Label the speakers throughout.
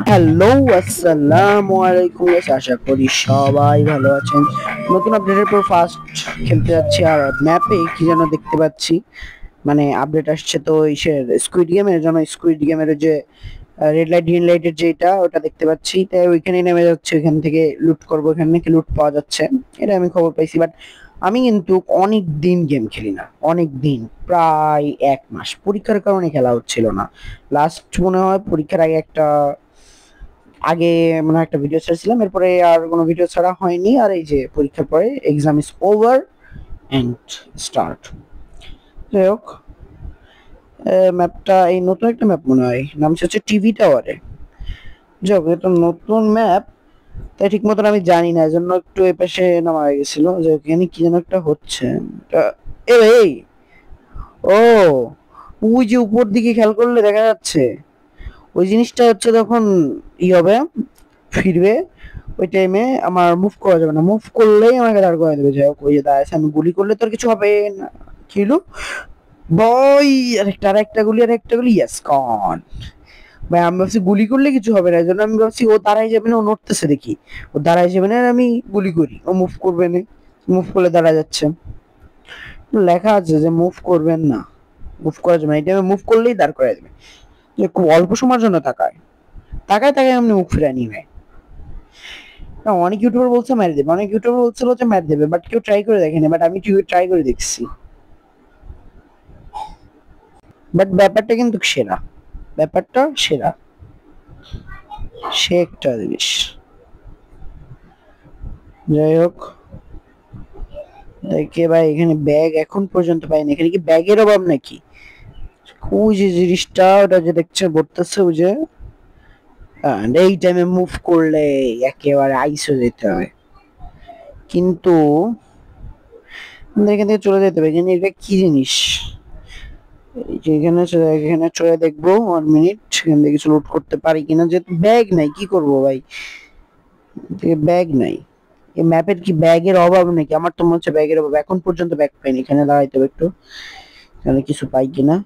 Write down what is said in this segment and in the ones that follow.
Speaker 1: Hello, আসসালামু আলাইকুম। আশা করি সবাই ভালো আছেন। নতুন আপডেটের পর ফার্স্ট খেলতে যাচ্ছি, আর ম্যাপে কি যেন দেখতে পাচ্ছি, মানে আপডেট আসছে তো ইসের স্কুইড গেমের জন্য। স্কুইড গেমের যে রেড লাইট গ্রিন লাইটের যেটা, ওটা দেখতে পাচ্ছি, তাই ওইখানেই নেমে যাচ্ছে। ওইখান থেকে লুট করবো, এখান থেকে লুট পাওয়া যাচ্ছে, এটা আমি খবর পাইছি। বাট আমি কিন্তু অনেক দিন গেম খেলি না, অনেক দিন, প্রায় 1 মাস পরীক্ষার কারণে খেলা হচ্ছিল না। লাস্ট মনে হয় পরীক্ষার আগে মনে হয় একটা ভিডিও ছেড়েছিলাম, এরপরে আর কোনো ভিডিও ছাড়া হয়নি। আর এই যে পরীক্ষার পরে exam is over and start. যাই হোক, ম্যাপটা এই নতুন একটা ম্যাপ মনে হয়, নাম হচ্ছে টিভি টাওয়ারে। যাই হোক, এটা নতুন ম্যাপ, তাই ঠিক মতন আমি জানি না, এজন্য একটু এ পাশে নামা হয়ে গেছিল যে ওখানে কি যেন একটা হচ্ছে। এই ও, ওই যে উপর দিকে খেয়াল করলে দেখা যাচ্ছে ওই জিনিসটা হচ্ছে যখন ই হবে, ফিরবে, ওই টাইমে আমার মুভ করা যাবে না, মুভ করলেই আমাকে দাঁড় করে দেবে। যাই হোক, ওই যে দাঁড়াচ্ছে, আমি গুলি করলে তো আর কিছু হবে না। কি হলো বই, আরেকটা গুলি, আরেকটা গুলি, ইয়েস কন। ভাই আমি ভাবছি গুলি করলে কিছু হবে না, এই জন্য আমি ভাবছি ও দাঁড়াই যাবে না, ও নড়তেছে দেখি, ও দাঁড়াই যাবে না, আর আমি গুলি করি, ও মুভ করবে না। মুভ করলে দাঁড়া যাচ্ছে, লেখা আছে যে মুভ করবেন না, মুভ করা যাবে না, এই টাইমে মুভ করলেই দাঁড় করাই দেবে। যে খুব অল্প সময়ের জন্য তাকায় তাকায় তাকায় এমনি মুখ ফিরে নিবে। অনেক ইউটিউবার বলছে মেরে দেবে, অনেক ইউটিউবার বলছিল যে মেরে দেবে, বাট কেউ ট্রাই করে দেখেনি। বাট আমি ট্রাই করে দেখছি, বাট ব্যাপারটা কিন্তু সেরা, ব্যাপারটা সেরা, সে একটা জিনিস। যাই হোক, দেখে ভাই এখানে ব্যাগ এখন পর্যন্ত পাইনি, এখানে কি ব্যাগের অভাব নাকি? ওই যে জিনিসটা, ওটা যে দেখছে বলতেছে, ওই যে এই টাইমে মুভ করলে একেবারে আইস হয়ে যেতে হবে, কিন্তু এখান থেকে চলে যেতে হবে। এখানে এটা কি জিনিস? এই যে এখানে চলে দেখবো 1 মিনিট, এখান থেকে কিছু লুট করতে পারি কিনা, যেহেতু ব্যাগ নাই কি করব ভাই, ব্যাগ নাই। এই ম্যাপের কি ব্যাগের অভাব নাকি? আমার তো মনে হচ্ছে ব্যাগের অভাব, এখন পর্যন্ত ব্যাগ পাইনি। এখানে দাঁড়াইতে হবে একটু, এখানে কিছু পাই কিনা।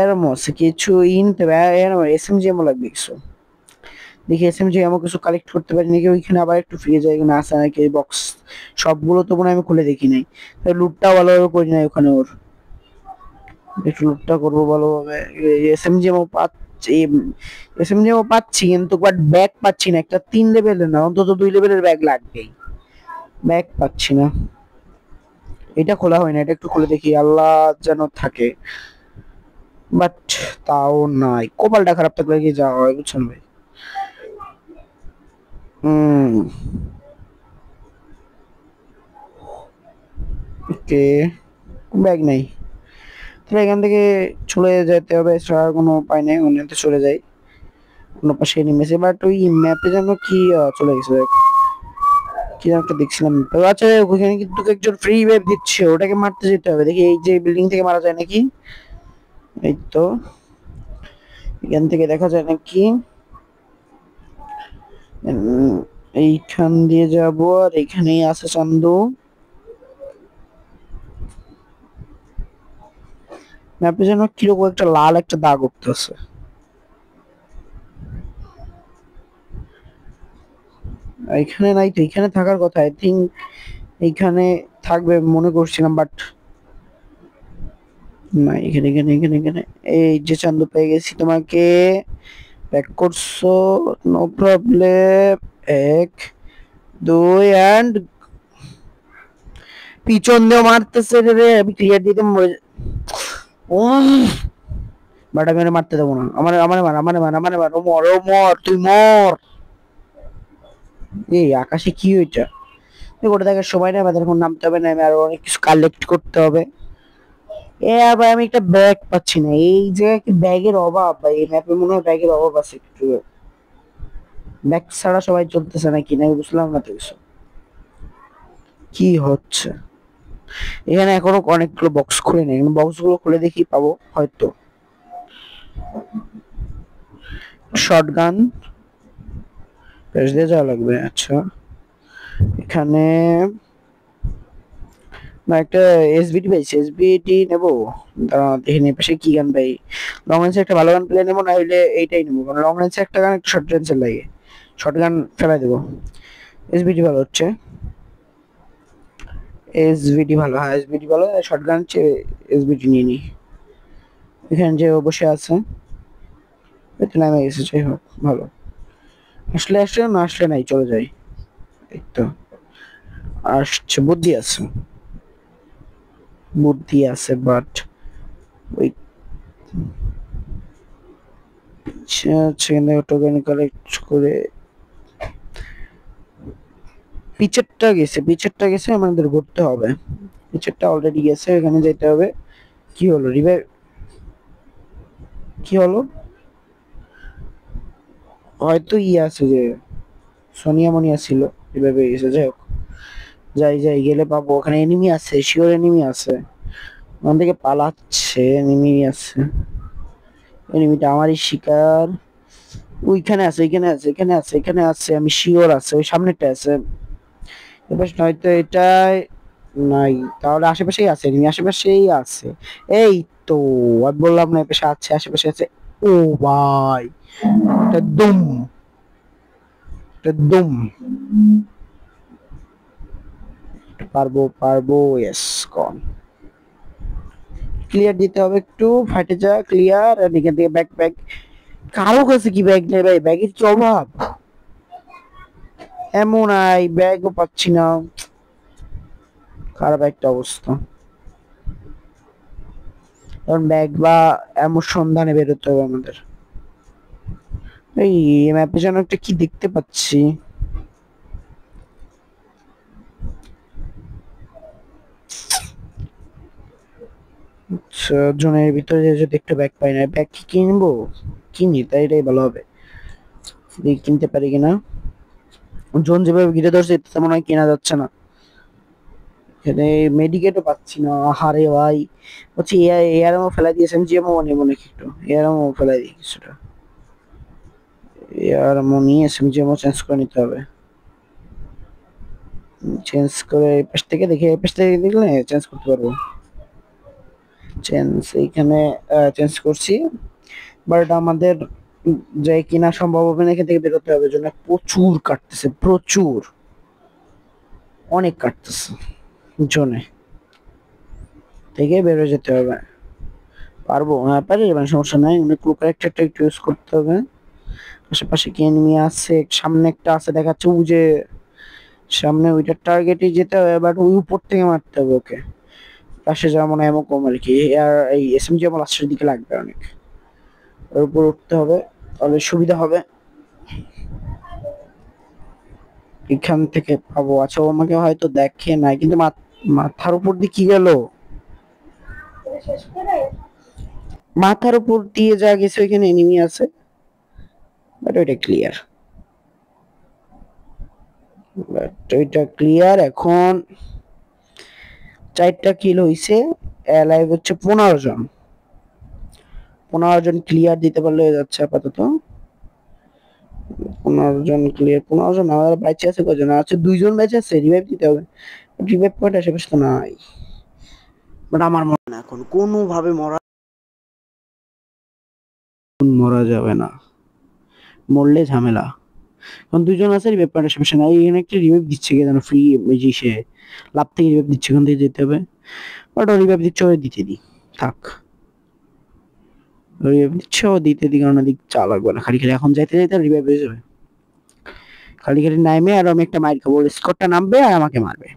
Speaker 1: এরমস কিছু ইনতে এসএমজি এমন লাগবে কিছু, দেখি এসএমজি এমন কিছু কালেক্ট করতে পারি নাকি। ওইখানে আবার একটু ফিরে যাই, এখানে আছে নাকি বক্স। সবগুলো তো মনে হয় আমি খুলে দেখি নাই, লুটটা ভালোভাবে করি নাই ওখানে। ওর একটু লুটটা করবো ভালোভাবে। এসএমজি এমন পাচ্ছি, এসএমজি এমন পাচ্ছি, কিন্তু বাট ব্যাগ পাচ্ছি না। একটা 3 লেভেলের না, অন্তত 2 লেভেলের ব্যাগ লাগবেই, ব্যাগ পাচ্ছি না। এটা খোলা হয় না, এটা একটু খুলে দেখি, আল্লাহ যেন থাকে। বাট তাও নাই, কপালটা খারাপ থাকলে কি যাওয়া হয়, বুঝছেন ভাই। ওকে, ব্যাগ নাই, তাহলে এখান থেকে চলে যেতে হবে, ছাড়া কোনো উপায় নেই। অন্যতে চলে যাই, অন্য পাশে নেমেছে, বাট ওই ম্যাপে যেন কি চলে গেছে, কি যেন একটা দেখছিলাম। তো আচ্ছা, ওখানে কিন্তু একজন ফ্রি ওয়েব দিচ্ছে, ওটাকে মারতে যেতে হবে। দেখি এই যে বিল্ডিং থেকে মারা যায় নাকি। এই তো, এখান থেকে দেখা যায় নাকি। এইখান দিয়ে যাব, আর এখানেই আছে চান্দু। ম্যাপে যেন কিরকম একটা লাল একটা দাগ উঠতেছে। এখানে নাই তো, এখানে থাকার কথা, আই থিঙ্ক এইখানে থাকবে মনে করছিলাম, বাট না। এখানে এখানে এখানে এখানে এই যে চান্দু পেয়ে গেছি তোমাকে, ব্যাক করছো, নো প্রবলেম। 1 2 এন্ড পিছন দিয়ে মারতেছে রে, আমি ক্লিয়ার দিতে বাট আমি মারতে দেবো না। আমার আমারে মার, আমারে মার, আমারে মার, ও মর, ও মর, তুই মর। এই আকাশে কি ওইটা? ওটা দেখার সময় নেই আমাদের, এখন নামতে হবে না, আমি আরো অনেক কিছু কালেক্ট করতে হবে। এ আবার আমি একটা ব্যাগ পাচ্ছি না, এই জায়গায় কি ব্যাগের অভাব? বা এই ম্যাপে মনে হয় ব্যাগের অভাব আছে একটু, ব্যাগ ছাড়া সবাই চলতেছে নাকি, না বুঝলাম না তো কিছু। কি হচ্ছে এখানে? এখনো অনেকগুলো বক্স খুলে নেই, বক্স গুলো খুলে দেখি পাবো হয়তো। শটগান পেশ দিয়ে যাওয়া লাগবে। আচ্ছা, এখানে না একটা এসবিটি পাইছি, এসবিটি নেবো। দাঁড়া দেখে নিই পাশে কি গান পাই। লং রেঞ্জে একটা ভালো গান প্লে নেবো, না হলে এইটাই নেবো, কারণ লং রেঞ্জে একটা গান একটু শর্ট রেঞ্জের লাগে, শর্ট গান ফেলাই দেবো। এসবিটি ভালো হচ্ছে, এসবিটি ভালো, হ্যাঁ এসবিটি ভালো, শর্ট গান চেয়ে এসবিটি নিয়ে নিই। এখানে যে বসে আছে একটু নামে গেছে, যাই হোক ভালো। আসলে আসলে না আসলে নাই, চলে যাই। এই তো আসছে, বুদ্ধি আছে, বুদ্ধি আছে, বাট ওই সেখানে টোকেন কালেক্ট করে পিচেরটা গেছে, আমাদের ঘুরতে হবে। পিচেরটা অলরেডি গেছে, এখানে যেতে হবে। কি হলো রিভাইভ, কি হলো? হয়তো আছে যে সোনিয়া মনিয়া ছিল, রিভাইভে গেছে। যাই হোক, যাই যাই, গেলে পাবো। ওখানে এনিমি আছে, শিওর এনিমি আছে, ওখান থেকে পালাচ্ছে, এনিমি আছে। এনিমিটা আমারই শিকার। ওইখানে আছে, এখানে আছে, এখানে আছে, এখানে আছে, আমি শিওর আছে, ওই সামনেটা আছে। এবার নয়তো এটাই নাই, তাহলে আশেপাশেই আছে এনিমি, আশেপাশেই আছে। এই তো আমি বললাম না, এপাশে আছে, আশেপাশে আছে। ও ভাই, এটা দুম, এটা দুম। পারবো পারবো, ইয়েস কন। ক্লিয়ার দিতে হবে একটু, ফাটে যা ক্লিয়ার। আর এখান থেকে ব্যাক ব্যাক। কারো কাছে কি ব্যাগ নেই ভাই, ব্যাগের কি অভাব? এমন আই ব্যাগও পাচ্ছি না, খারাপ একটা অবস্থা। কারণ ব্যাগ বা এমন সন্ধানে বেরোতে হবে আমাদের। এই ম্যাপে যেন একটা কি দেখতে পাচ্ছি। আচ্ছা, জোনের ভিতরে যদি একটু ব্যাগ পাই না, ব্যাগ কি কিনবো? কিনি, তাই এটাই ভালো হবে। দেখি কিনতে পারি কিনা। জোন যেভাবে ঘিরে ধরছে, এতে মনে হয় কেনা যাচ্ছে না। এখানে মেডিকেটও পাচ্ছি না, হারে ভাই। হচ্ছে এআরএমও ফেলাই দিয়েছেন, জিএমও মনে মনে একটু এআরএমও ফেলাই দিই কিছুটা। এআরএমও নিয়ে এসএমজিএমও চেঞ্জ করে নিতে হবে। চেঞ্জ করে এই পাশ থেকে দেখি, এই পাশ থেকে দেখলে চেঞ্জ করতে পারবো। চেঞ্জ এইখানে চেঞ্জ করছি, বাট আমাদের যে কিনা সম্ভব হবে না, এখান থেকে বেরোতে হবে। জন্য প্রচুর কাটতেছে, প্রচুর, অনেক কাটতেছে। জোনে থেকে বেরো যেতে হবে। পারবো, হ্যাঁ পারি, মানে সমস্যা নাই। ক্রু ক্যারেক্টারটা একটু ইউজ করতে হবে। আশেপাশে কি এনিমি আছে? সামনে একটা আছে দেখাচ্ছে, ও যে সামনে, ওইটার টার্গেটে যেতে হবে, বাট ওই উপর থেকে মারতে হবে ওকে। পাশে যাওয়া মনে হয় এমন কম আর কি। আর এই এসএমজি আমার লাস্টের দিকে লাগবে অনেক, ওর উপর উঠতে হবে, তাহলে সুবিধা হবে। এখান থেকে পাবো। আচ্ছা, ও আমাকে হয়তো দেখে নাই, কিন্তু মাথার উপর দিয়ে কি গেল? মাথার উপর দিয়ে যা গেছে, ওইখানে এনিমি আছে, বাট ওইটা ক্লিয়ার, বাট ওইটা ক্লিয়ার। এখন 4টা কিল হইছে, লাইভ হচ্ছে 15 জন। 15 জন ক্লিয়ার দিতে পারলে হয়ে যাচ্ছে আপাতত। 15 জন ক্লিয়ার, 15 জন। আমাদের বাইচে আছে কজন? আছে 2 জন বাইচে আছে, রিভাইভ দিতে হবে। রিভাইভ পয়েন্ট আশেপাশে তো নাই, বাট আমার মনে হয় না এখন কোনোভাবে মরা যাবে না, মরলে ঝামেলা। এখন 2 জন আছে, রিভাইভ পয়েন্ট আশেপাশে নাই। এখানে একটা রিভাইভ দিচ্ছে কে যেন, ফ্রি সে লাভ থেকে রিভাইভ দিচ্ছে, ওখান থেকে যেতে হবে। বাট ও রিভাইভ দিচ্ছে, ওই দিতে দি থাক, রিভাইভ দিচ্ছে ও দিতে দি, কারণ দিক চা লাগবে না। খালি খালি এখন যাইতে যাইতে রিভাইভ হয়ে যাবে। খালি খালি নামে আর আমি একটা মাইর খাবো, স্কোরটা নামবে আর আমাকে মারবে,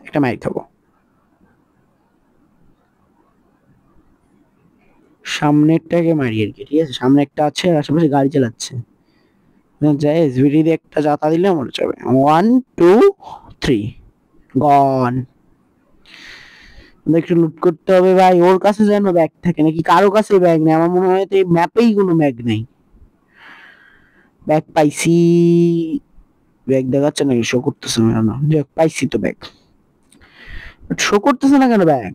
Speaker 1: একটা মাইর খাবো। সামনেরটাকে মারি আর কি, ঠিক আছে? সামনে একটা আছে আর আশেপাশে গাড়ি চালাচ্ছে, যাই এসভিডি দিয়ে একটা জাতা দিলে মরে যাবে। 1 2 3 গন। একটু লুট করতে হবে ভাই। ওর কাছে যেন ব্যাগ থাকে নাকি, কারো কাছে ব্যাগ নেই আমার মনে হয়, তো এই ম্যাপেই কোনো ব্যাগ নেই। ব্যাগ পাইছি, ব্যাগ দেখাচ্ছে নাকি? শো করতেছে না কেন? যাক, পাইছি তো ব্যাগ, শো করতেছে না কেন ব্যাগ?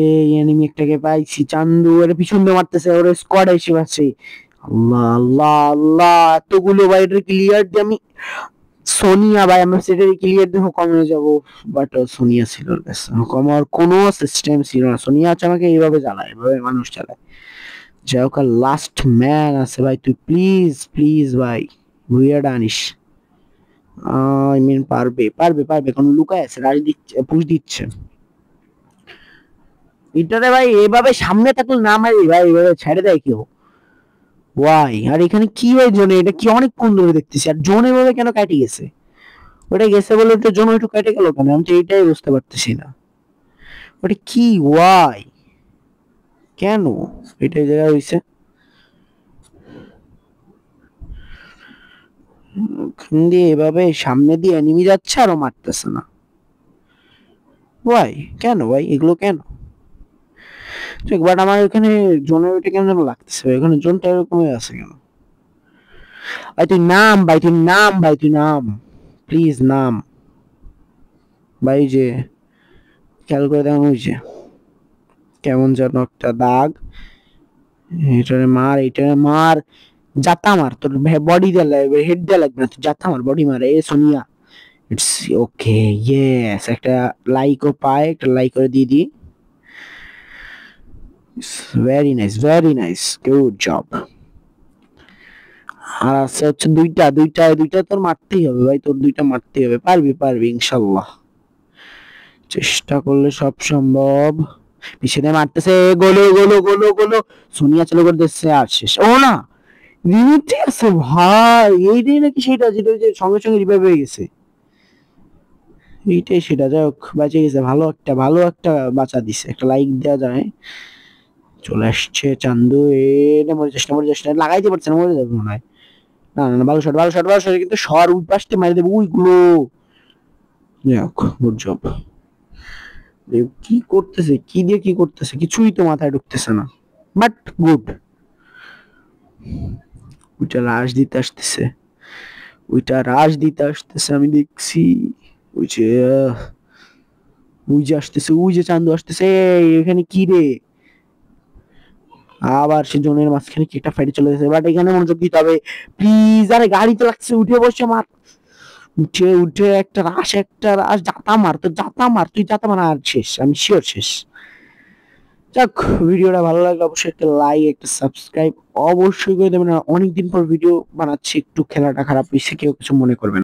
Speaker 1: এই এনিমি একটাকে পাইছি, চান্দু, এর পিছন দিয়ে মারতেছে, ওর স্কোয়াড এসে আছে। আল্লাহ আল্লাহ আল্লাহ, এতগুলো বাইরের ক্লিয়ার দিয়ে আমি সোনিয়া ভাই, আমরা সেটা ক্লিয়ার দিয়ে কমে যাব, বাট সোনিয়া ছিল ওর কাছে, কমার কোনো সিস্টেম ছিল না। সোনিয়া হচ্ছে আমাকে এইভাবে জ্বালায়, এভাবে মানুষ চালায়। যাই হোক, লাস্ট ম্যান আছে ভাই, তুই প্লিজ প্লিজ ভাই ভুইয়াটা আনিস। আই মিন পারবে পারবে পারবে, কারণ লুকায় আছে, রাজ দিচ্ছে, পুশ দিচ্ছে এটারে ভাই। এভাবে সামনে থাকলে না মারি ভাই, এভাবে ছেড়ে দেয় কেউ। ওয়াই, আর এখানে কি ভাই জোনে, এটা কি অনেকক্ষণ ধরে দেখতেছি, আর জোন এভাবে কেন কেটে গেছে? ওটা গেছে বলে তো জোন একটু কেটে গেল কেন, আমি তো এইটাই বুঝতে পারতেছি না। ওটা কি, ওয়াই, কেন এটা এই জায়গায় হয়েছে? ওখান দিয়ে এভাবে সামনে দিয়ে এনিমি যাচ্ছে আরো মারতেছে না, ওয়াই, কেন ভাই এগুলো কেন? বাট আমার এখানে জোনের ওইটা কেন যেন লাগতেছে, এখানে জোনটা এরকম আছে কেন? ভাই তুই নাম, ভাই তুই নাম, ভাই তুই নাম, প্লিজ নাম ভাই। যে খেয়াল করে দেখুন, ওই যে কেমন যেন একটা দাগ, এটারে মার, এটারে মার, জাতা মার, তোর বডি দিয়ে লাগবে, হেড দিয়ে লাগবে না, তুই জাতা মার, বডি মার। এ সোনিয়া, ইটস ওকে, ইয়েস, একটা লাইকও পায়, একটা লাইক করে দিয়ে দিই। Very nice, very nice, good job. আর আছে হচ্ছে দুইটা, দুইটা দুইটা তোর মারতেই হবে ভাই, তোর দুইটা মারতেই হবে, পারবি পারবি ইনশাল্লাহ, চেষ্টা করলে সব সম্ভব। পিছনে মারতেছে, গোলো গোলো গোলো গোলো, সোনিয়া চালু করে দিচ্ছে, আর শেষ। ও না, রিমিটে আছে ভাই, এইটাই নাকি সেটা যেটা ওই যে সঙ্গে সঙ্গে রিভাইভ হয়ে গেছে, এইটাই সেটা। যাই হোক, বাঁচে গেছে, ভালো একটা, ভালো একটা বাঁচা দিছে, একটা লাইক দেওয়া যায়। চলে আসছে চান্দু, এটা মরে যাস না, মরে যাস না, লাগাইতে পারছে না, মরে যাবে মনে হয়। না না না, ভালো শট, ভালো শট, ভালো শট, কিন্তু সর ওই পাশে মারি দেবে ওইগুলো। যাই হোক, গুড জব। কি করতেছে, কি দিয়ে কি করতেছে, কিছুই তো মাথায় ঢুকতেছে না, বাট গুড। ওইটা রাশ দিতে আসতেছে, ওইটা রাশ দিতে আসতেছে, আমি দেখছি। ওই যে ওই যে আসতেছে, ওই যে চান্দু আসতেছে, এখানে কি রে? আবার সে জোনের মাঝখানে কি একটা ফাইটে চলে গেছে, বাট এখানে মনোযোগ দিতে হবে প্লিজ। আরে গাড়ি তো লাগছে, উঠে বসে মার, উঠে উঠে একটা রাশ, একটা রাশ, জাতা মার, তো জাতা মার, তুই জাতা মার, আর শেষ, আমি শিওর শেষ। যাক, ভিডিওটা ভালো লাগলে অবশ্যই একটা লাইক, একটা সাবস্ক্রাইব অবশ্যই করে দেবেন। আর অনেকদিন পর ভিডিও বানাচ্ছি, একটু খেলাটা খারাপ হয়েছে, কেউ কিছু মনে করবেন না।